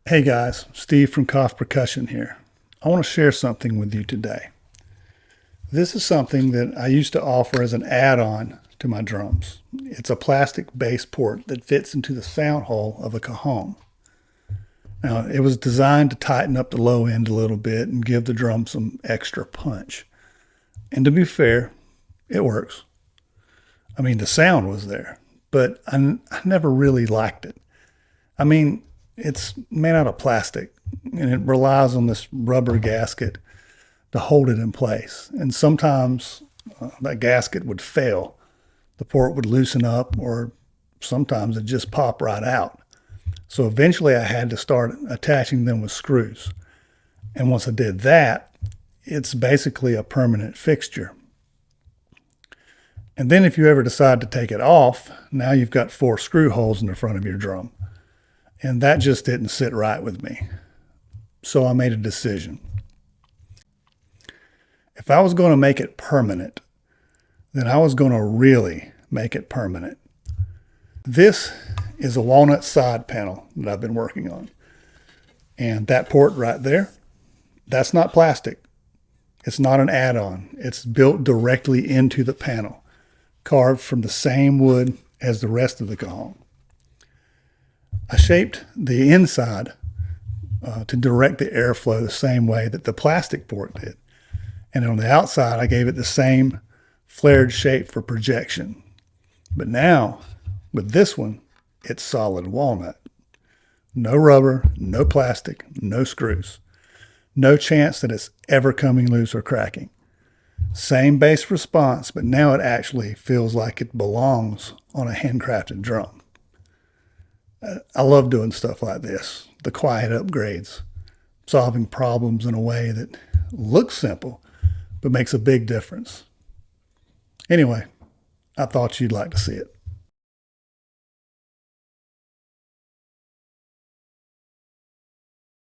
Hey guys, Steve from Kopf Percussion here. I want to share something with you today. This is something that I used to offer as an add-on to my drums. It's a plastic bass port that fits into the sound hole of a cajon. Now, it was designed to tighten up the low end a little bit and give the drum some extra punch. And to be fair, it works. I mean, the sound was there, but I never really liked it. I mean, it's made out of plastic and it relies on this rubber gasket to hold it in place. And sometimes that gasket would fail. The port would loosen up or sometimes it'd just pop right out. So eventually I had to start attaching them with screws. And once I did that, it's basically a permanent fixture. And then if you ever decide to take it off, now you've got 4 screw holes in the front of your drum. And that just didn't sit right with me. So I made a decision. If I was going to make it permanent, then I was going to really make it permanent. This is a walnut side panel that I've been working on. And that port right there, that's not plastic. It's not an add-on. It's built directly into the panel, carved from the same wood as the rest of the cajon. I shaped the inside to direct the airflow the same way that the plastic port did. And on the outside, I gave it the same flared shape for projection. But now, with this one, it's solid walnut. No rubber, no plastic, no screws. No chance that it's ever coming loose or cracking. Same bass response, but now it actually feels like it belongs on a handcrafted drum. I love doing stuff like this, the quiet upgrades, solving problems in a way that looks simple, but makes a big difference. Anyway, I thought you'd like to see it.